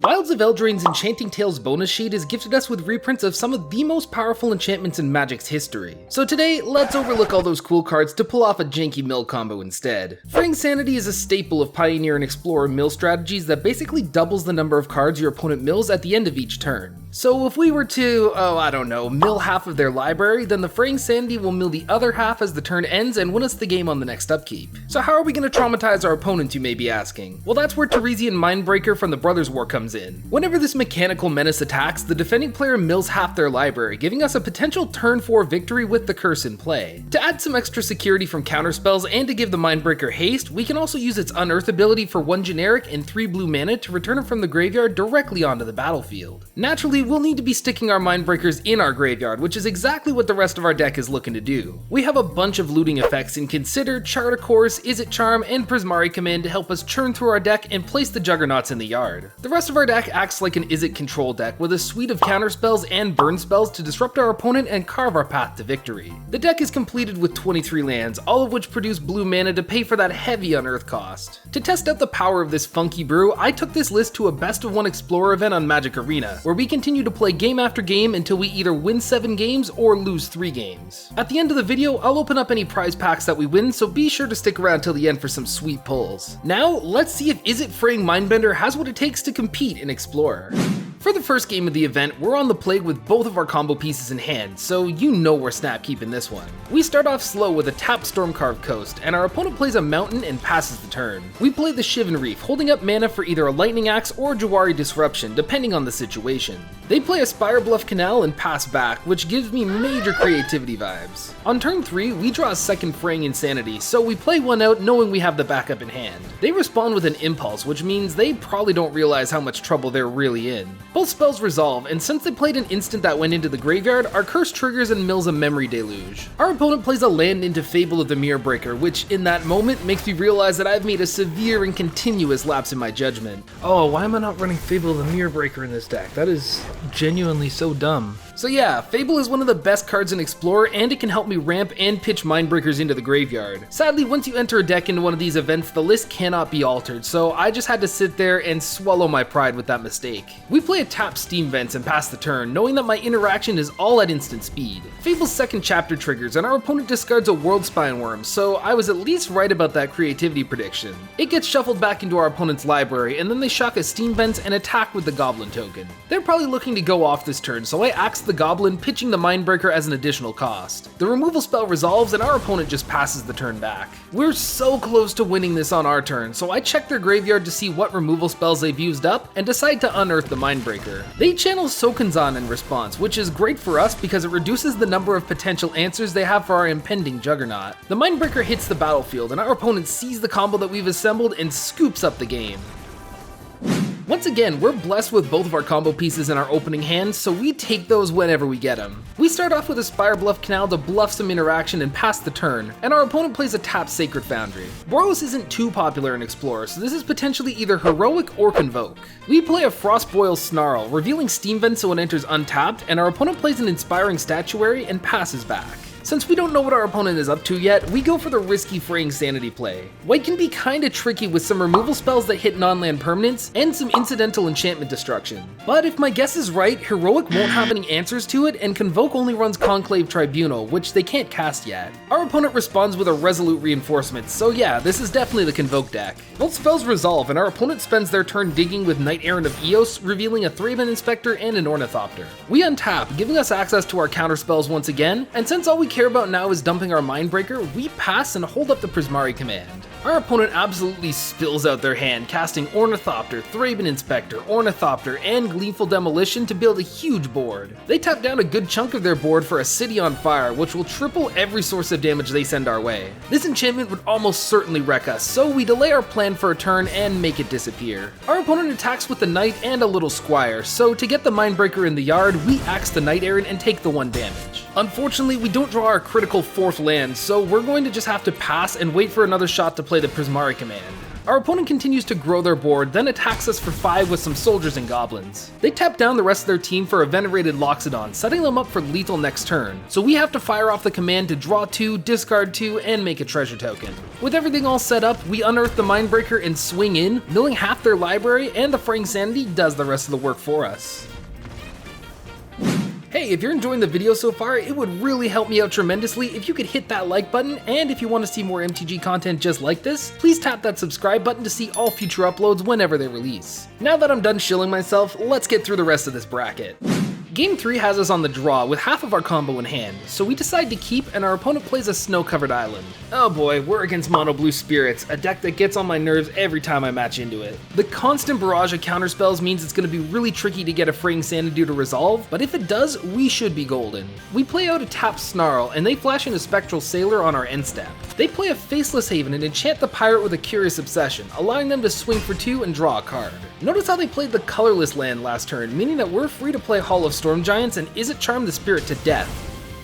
Wilds of Eldraine's Enchanting Tales bonus sheet is gifted us with reprints of some of the most powerful enchantments in Magic's history. So today, let's overlook all those cool cards to pull off a janky mill combo instead. Fraying Sanity is a staple of Pioneer and Explorer mill strategies that basically doubles the number of cards your opponent mills at the end of each turn. So if we were to, mill half of their library, then the Fraying Sanity will mill the other half as the turn ends and win us the game on the next upkeep. So how are we going to traumatize our opponent, you may be asking? Well, that's where Terisian Mindbreaker from the Brothers War comes in. Whenever this mechanical menace attacks, the defending player mills half their library, giving us a potential turn 4 victory with the curse in play. To add some extra security from counterspells and to give the Mindbreaker haste, we can also use its Unearth ability for 1 generic and 3 blue mana to return it from the graveyard directly onto the battlefield. Naturally, we'll need to be sticking our Mindbreakers in our graveyard, which is exactly what the rest of our deck is looking to do. We have a bunch of looting effects in Consider, Chart of Course, Izzet Charm, and Prismari command to help us churn through our deck and place the Juggernauts in the yard. The rest of our deck acts like an Izzet Control deck with a suite of counterspells and burn spells to disrupt our opponent and carve our path to victory. The deck is completed with 23 lands, all of which produce blue mana to pay for that heavy unearth cost. To test out the power of this funky brew, I took this list to a best of 1 Explorer event on MTG Arena, where we continue to play game after game until we either win 7 games or lose 3 games. At the end of the video, I'll open up any prize packs that we win, so be sure to stick around till the end for some sweet pulls. Now, let's see if Izzet Fraying Mindbender has what it takes to compete in Explorer. For the first game of the event, we're on the plate with both of our combo pieces in hand, so you know we're snap keeping this one. We start off slow with a tapped Stormcarved Coast, and our opponent plays a mountain and passes the turn. We play the Shivan Reef, holding up mana for either a Lightning Axe or Jawari Disruption, depending on the situation. They play a Spirebluff Canal and pass back, which gives me major creativity vibes. On turn 3, we draw a second Fraying Insanity, so we play one out knowing we have the backup in hand. They respond with an Impulse, which means they probably don't realize how much trouble they're really in. Both spells resolve, and since they played an instant that went into the graveyard, our curse triggers and mills a Memory Deluge. Our opponent plays a land into Fable of the Mirrorbreaker, which in that moment makes me realize that I've made a severe and continuous lapse in my judgment. Oh, why am I not running Fable of the Mirrorbreaker in this deck? That is genuinely so dumb. So yeah, Fable is one of the best cards in Explorer, and it can help me ramp and pitch Mindbreakers into the graveyard. Sadly, once you enter a deck into one of these events, the list cannot be altered, so I just had to sit there and swallow my pride with that mistake. We play a tap Steam Vents and pass the turn, knowing that my interaction is all at instant speed. Fable's second chapter triggers, and our opponent discards a World Spine Worm, so I was at least right about that creativity prediction. It gets shuffled back into our opponent's library, and then they shock a Steam Vents and attack with the Goblin token. They're probably looking to go off this turn, so I axe the Goblin, pitching the Mindbreaker as an additional cost. The removal spell resolves and our opponent just passes the turn back. We're so close to winning this on our turn, so I check their graveyard to see what removal spells they've used up and decide to unearth the Mindbreaker. They channel Sokanzan in response, which is great for us because it reduces the number of potential answers they have for our impending Juggernaut. The Mindbreaker hits the battlefield and our opponent sees the combo that we've assembled and scoops up the game. Once again, we're blessed with both of our combo pieces in our opening hand, so we take those whenever we get them. We start off with a Spirebluff Canal to bluff some interaction and pass the turn, and our opponent plays a tapped Sacred Foundry. Boros isn't too popular in Explorer, so this is potentially either heroic or convoke. We play a Frostboil Snarl, revealing Steam Vent so it enters untapped, and our opponent plays an Inspiring Statuary and passes back. Since we don't know what our opponent is up to yet, we go for the risky Fraying Sanity play. White can be kinda tricky with some removal spells that hit non-land permanents and some incidental enchantment destruction. But if my guess is right, Heroic won't have any answers to it, and Convoke only runs Conclave Tribunal, which they can't cast yet. Our opponent responds with a Resolute Reinforcement, so yeah, this is definitely the Convoke deck. Both spells resolve, and our opponent spends their turn digging with Knight Errant of Eos, revealing a Thraben Inspector and an Ornithopter. We untap, giving us access to our counterspells once again, and since all we care about now is dumping our Mindbreaker, we pass and hold up the Prismari command. Our opponent absolutely spills out their hand, casting Ornithopter, Thraben Inspector, Ornithopter, and Gleeful Demolition to build a huge board. They tap down a good chunk of their board for a City on Fire, which will triple every source of damage they send our way. This enchantment would almost certainly wreck us, so we delay our plan for a turn and make it disappear. Our opponent attacks with the Knight and a little Squire, so to get the Mindbreaker in the yard, we axe the Knight Errant and take the 1 damage. Unfortunately, we don't draw our critical 4th land, so we're going to just have to pass and wait for another shot to play the Prismari command. Our opponent continues to grow their board, then attacks us for 5 with some soldiers and goblins. They tap down the rest of their team for a venerated Loxodon, setting them up for lethal next turn, so we have to fire off the command to draw 2, discard 2, and make a treasure token. With everything all set up, we unearth the Mindbreaker and swing in, milling half their library, and the Fraying Sanity does the rest of the work for us. Hey, if you're enjoying the video so far, it would really help me out tremendously if you could hit that like button, and if you want to see more MTG content just like this, please tap that subscribe button to see all future uploads whenever they release. Now that I'm done shilling myself, let's get through the rest of this bracket. Game 3 has us on the draw with half of our combo in hand, so we decide to keep and our opponent plays a snow-covered island. Oh boy, we're against Mono Blue Spirits, a deck that gets on my nerves every time I match into it. The constant barrage of counterspells means it's going to be really tricky to get a Fraying Sanity to resolve, but if it does, we should be golden. We play out a Tap Snarl, and they flash in a Spectral Sailor on our end step. They play a Faceless Haven and enchant the Pirate with a Curious Obsession, allowing them to swing for 2 and draw a card. Notice how they played the colorless land last turn, meaning that we're free to play Hall of Storm Giants and Izzet Charm the Spirit to death.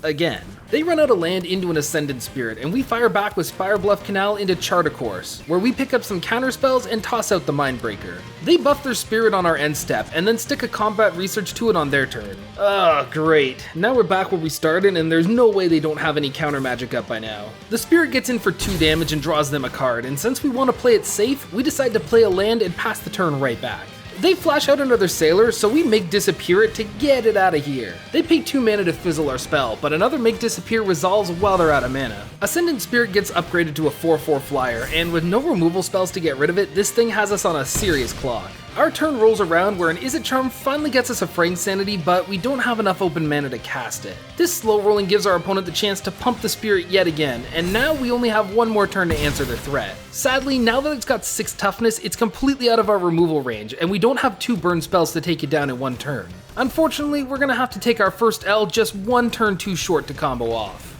Again. They run out of land into an Ascendant Spirit, and we fire back with Spire Bluff Canal into Charter Course, where we pick up some counterspells and toss out the Mindbreaker. They buff their Spirit on our end step, and then stick a Combat Research to it on their turn. Oh, great. Now we're back where we started, and there's no way they don't have any counter magic up by now. The Spirit gets in for 2 damage and draws them a card, and since we want to play it safe, we decide to play a land and pass the turn right back. They flash out another Sailor, so we make Disappear it to get it out of here. They pay 2 mana to fizzle our spell, but another Make Disappear resolves while they're out of mana. Ascendant Spirit gets upgraded to a 4/4 flyer, and with no removal spells to get rid of it, this thing has us on a serious clock. Our turn rolls around where an Izzet Charm finally gets us a Fraying Sanity, but we don't have enough open mana to cast it. This slow rolling gives our opponent the chance to pump the Spirit yet again, and now we only have 1 more turn to answer their threat. Sadly, now that it's got 6 toughness, it's completely out of our removal range, and we don't have 2 burn spells to take it down in 1 turn. Unfortunately, we're gonna have to take our first L just 1 turn too short to combo off.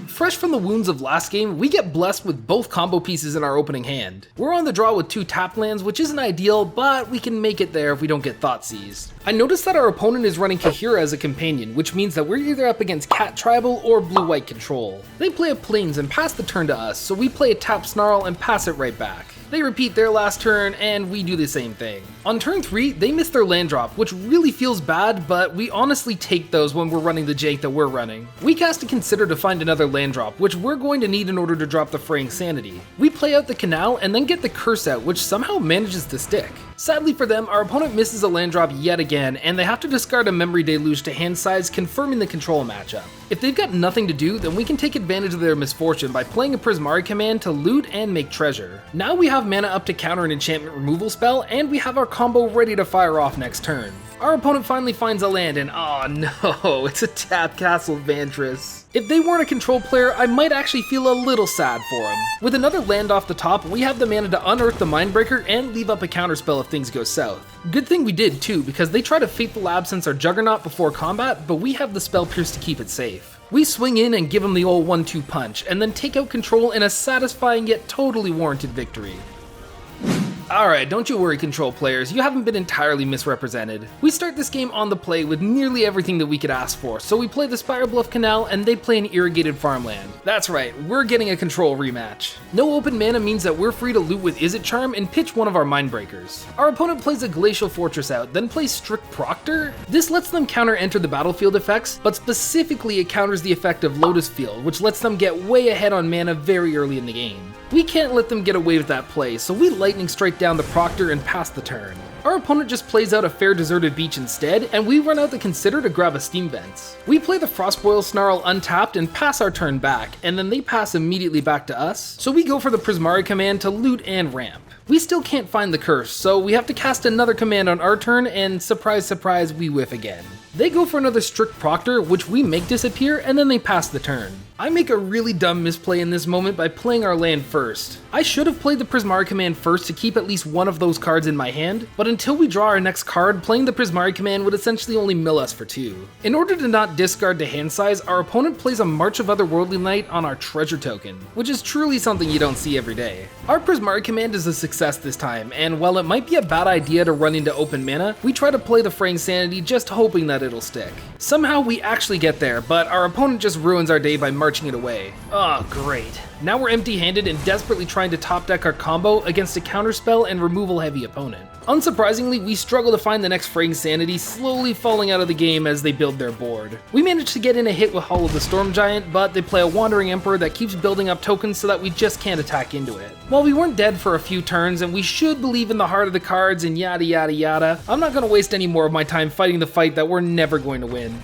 Fresh from the wounds of last game, we get blessed with both combo pieces in our opening hand. We're on the draw with 2 tap lands, which isn't ideal, but we can make it there if we don't get Thought Seized. I noticed that our opponent is running Kahira as a companion, which means that we're either up against Cat Tribal or Blue-White Control. They play a Plains and pass the turn to us, so we play a Tap Snarl and pass it right back. They repeat their last turn, and we do the same thing. On turn 3, they miss their land drop, which really feels bad, but we honestly take those when we're running the jank that we're running. We cast a Consider to find another land drop, which we're going to need in order to drop the Fraying Sanity. We play out the Canal and then get the Curse out, which somehow manages to stick. Sadly for them, our opponent misses a land drop yet again, and they have to discard a Memory Deluge to hand size, confirming the control matchup. If they've got nothing to do, then we can take advantage of their misfortune by playing a Prismari command to loot and make treasure. Now we have mana up to counter an enchantment removal spell, and we have our combo ready to fire off next turn. Our opponent finally finds a land, and oh no, it's a tap Castle Vantress. If they weren't a control player, I might actually feel a little sad for him. With another land off the top, we have the mana to unearth the Mindbreaker and leave up a counterspell if things go south. Good thing we did too, because they try to Fateful Absence our Juggernaut before combat, but we have the Spell Pierce to keep it safe. We swing in and give them the old 1-2 punch, and then take out control in a satisfying yet totally warranted victory. Alright, don't you worry control players, you haven't been entirely misrepresented. We start this game on the play with nearly everything that we could ask for, so we play the Spire Bluff Canal and they play an Irrigated Farmland. That's right, we're getting a control rematch. No open mana means that we're free to loot with Izzet Charm and pitch one of our Mindbreakers. Our opponent plays a Glacial Fortress out, then plays Strict Proctor. This lets them counter enter the battlefield effects, but specifically it counters the effect of Lotus Field, which lets them get way ahead on mana very early in the game. We can't let them get away with that play, so we Lightning Strike down the Proctor and pass the turn. Our opponent just plays out a Fair Deserted Beach instead, and we run out the Consider to grab a Steam Vents. We play the Frostboil Snarl untapped and pass our turn back, and then they pass immediately back to us, so we go for the Prismari command to loot and ramp. We still can't find the curse, so we have to cast another command on our turn, and surprise surprise, we whiff again. They go for another Strict Proctor, which we make disappear, and then they pass the turn. I make a really dumb misplay in this moment by playing our land first. I should have played the Prismari command first to keep at least one of those cards in my hand, but until we draw our next card, playing the Prismari command would essentially only mill us for 2. In order to not discard to hand size, our opponent plays a March of Otherworldly Night on our treasure token, which is truly something you don't see every day. Our Prismari command is a success this time, and while it might be a bad idea to run into open mana, we try to play the Fraying Sanity just hoping that it'll stick. Somehow we actually get there, but our opponent just ruins our day by marching marching it away. Oh, great. Now we're empty-handed and desperately trying to top deck our combo against a counterspell and removal heavy opponent. Unsurprisingly, we struggle to find the next Fraying Sanity, slowly falling out of the game as they build their board. We manage to get in a hit with Hall of the Storm Giant, but they play a Wandering Emperor that keeps building up tokens so that we just can't attack into it. While we weren't dead for a few turns and we should believe in the heart of the cards and yada yada yada, I'm not going to waste any more of my time fighting the fight that we're never going to win.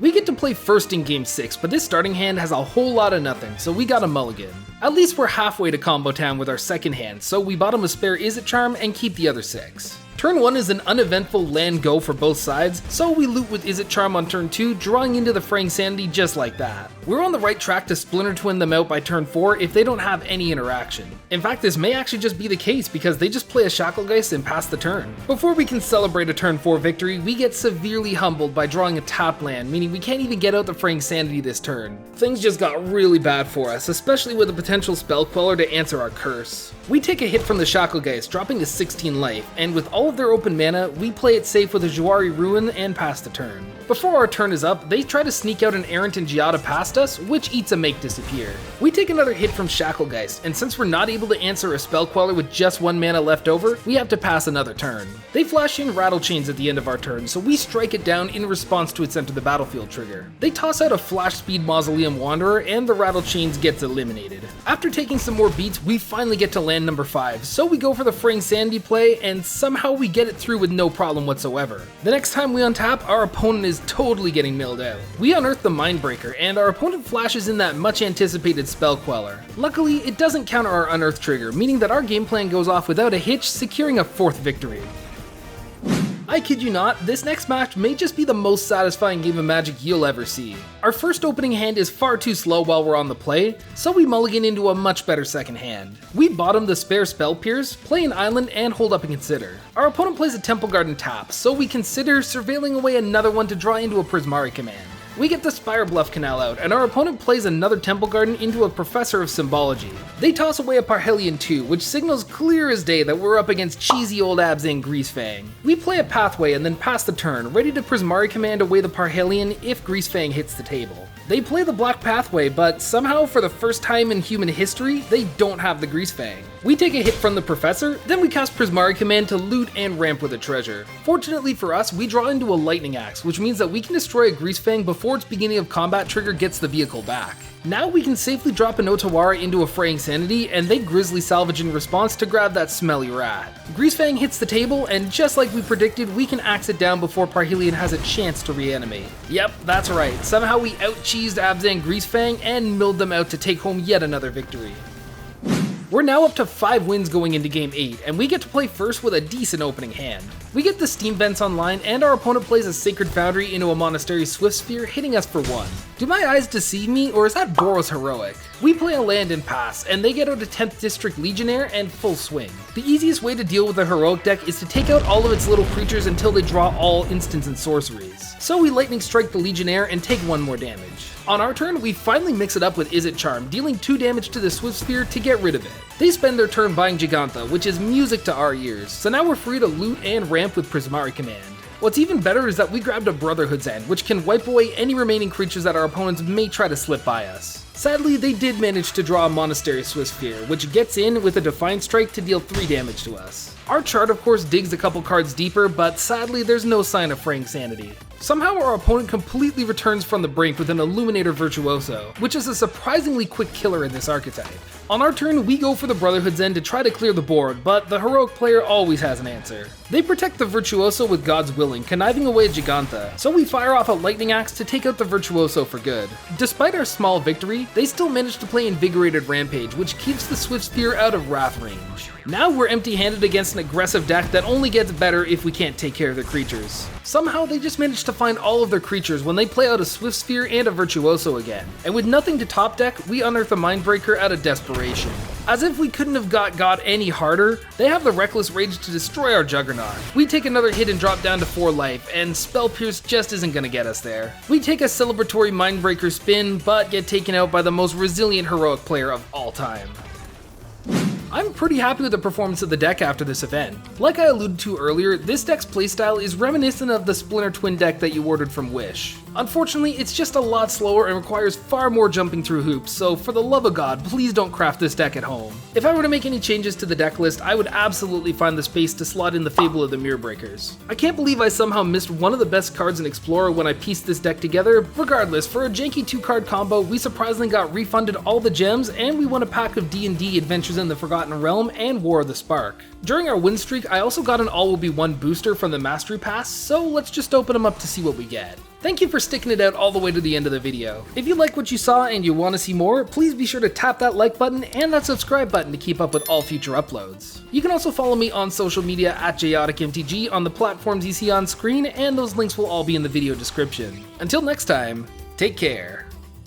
We get to play first in game 6, but this starting hand has a whole lot of nothing, so we got a mulligan. At least we're halfway to combo town with our second hand, so we bottom a spare Izzet Charm and keep the other 6. Turn 1 is an uneventful land go for both sides, so we loot with Izzet Charm on turn 2, drawing into the Fraying Sanity just like that. We're on the right track to Splinter Twin them out by turn 4 if they don't have any interaction. In fact, this may actually just be the case because they just play a Shacklegeist and pass the turn. Before we can celebrate a turn 4 victory, we get severely humbled by drawing a tap land, meaning we can't even get out the Fraying Sanity this turn. Things just got really bad for us, especially with a potential Spell Queller to answer our curse. We take a hit from the Shacklegeist, dropping to 16 life, and with all of their open mana, we play it safe with a Jwari Ruin and pass the turn. Before our turn is up, they try to sneak out an Errant and Giada past us, which eats a Make Disappear. We take another hit from Shacklegeist, and since we're not able to answer a Spell Queller with just 1 mana left over, we have to pass another turn. They flash in Rattle Chains at the end of our turn, so we strike it down in response to its Enter the Battlefield trigger. They toss out a Flash Speed Mausoleum Wanderer, and the Rattle Chains gets eliminated. After taking some more beats, we finally get to land number 5, so we go for the Fraying Sanity play, and somehow we get it through with no problem whatsoever. The next time we untap, our opponent is totally getting milled out. We unearth the Mindbreaker, and our opponent flashes in that much anticipated Spell Queller. Luckily, it doesn't counter our unearth trigger, meaning that our game plan goes off without a hitch, securing a 4th victory. I kid you not, this next match may just be the most satisfying game of Magic you'll ever see. Our first opening hand is far too slow while we're on the play, so we mulligan into a much better second hand. We bottom the spare Spell Pierce, play an island, and hold up and consider. Our opponent plays a Temple Garden tap, so we consider surveilling away another one to draw into a Prismari command. We get the Spire Bluff Canal out, and our opponent plays another Temple Garden into a Professor of Symbology. They toss away a Parhelion 2, which signals clear as day that we're up against cheesy old Abzan Greasefang. We play a Pathway and then pass the turn, ready to Prismari command away the Parhelion if Greasefang hits the table. They play the Black Pathway, but somehow for the first time in human history, they don't have the Greasefang. We take a hit from the Professor, then we cast Prismari command to loot and ramp with a treasure. Fortunately for us, we draw into a Lightning Axe, which means that we can destroy a Greasefang before its beginning of combat trigger gets the vehicle back. Now we can safely drop an Otawara into a Fraying Sanity, and they Grizzly Salvage in response to grab that smelly rat. Greasefang hits the table, and just like we predicted, we can axe it down before Parhelion has a chance to reanimate. Yep, that's right, somehow we out-cheesed Abzan Greasefang and milled them out to take home yet another victory. We're now up to 5 wins going into game 8, and we get to play first with a decent opening hand. We get the Steam Vents online, and our opponent plays a Sacred Foundry into a Monastery Swift Spear, hitting us for 1. Do my eyes deceive me, or is that Boros Heroic? We play a land and pass, and they get out a 10th District Legionnaire and full swing. The easiest way to deal with a Heroic deck is to take out all of its little creatures until they draw all instants and sorceries. So we Lightning Strike the Legionnaire and take 1 more damage. On our turn, we finally mix it up with Izzet Charm, dealing 2 damage to the Swift Spear to get rid of it. They spend their turn buying Giganta, which is music to our ears, so now we're free to loot and ramp with Prismari command. What's even better is that we grabbed a Brotherhood's End, which can wipe away any remaining creatures that our opponents may try to slip by us. Sadly, they did manage to draw a Monastery Swift Spear, which gets in with a Defiant Strike to deal 3 damage to us. Our chart of course digs a couple cards deeper, but sadly there's no sign of Fraying Sanity. Somehow our opponent completely returns from the brink with an Illuminator Virtuoso, which is a surprisingly quick killer in this archetype. On our turn, we go for the Brotherhood's End to try to clear the board, but the Heroic player always has an answer. They protect the Virtuoso with God's Willing, conniving away at Giganta, so we fire off a Lightning Axe to take out the Virtuoso for good. Despite our small victory, they still manage to play Invigorated Rampage, which keeps the Swift Spear out of Wrath range. Now we're empty-handed against an aggressive deck that only gets better if we can't take care of their creatures. Somehow they just manage to find all of their creatures when they play out a Swift Spear and a Virtuoso again. And with nothing to top deck, we unearth a Mindbreaker out of desperation. As if we couldn't have got God any harder, they have the Reckless Rage to destroy our Juggernaut. We take another hit and drop down to 4 life, and Spell Pierce just isn't gonna get us there. We take a celebratory Mindbreaker spin, but get taken out by the most resilient Heroic player of all time. I'm pretty happy with the performance of the deck after this event. Like I alluded to earlier, this deck's playstyle is reminiscent of the Splinter Twin deck that you ordered from Wish. Unfortunately, it's just a lot slower and requires far more jumping through hoops, so for the love of God, please don't craft this deck at home. If I were to make any changes to the deck list, I would absolutely find the space to slot in the Fable of the Mirror Breakers. I can't believe I somehow missed one of the best cards in Explorer when I pieced this deck together. Regardless, for a janky 2-card combo, we surprisingly got refunded all the gems, and we won a pack of D&D Adventures in the Forgotten Realm and War of the Spark. During our win streak, I also got an All Will Be One booster from the Mastery Pass, so let's just open them up to see what we get. Thank you for sticking it out all the way to the end of the video. If you like what you saw and you want to see more, please be sure to tap that like button and that subscribe button to keep up with all future uploads. You can also follow me on social media at JayoticMTG on the platforms you see on screen, and those links will all be in the video description. Until next time, take care.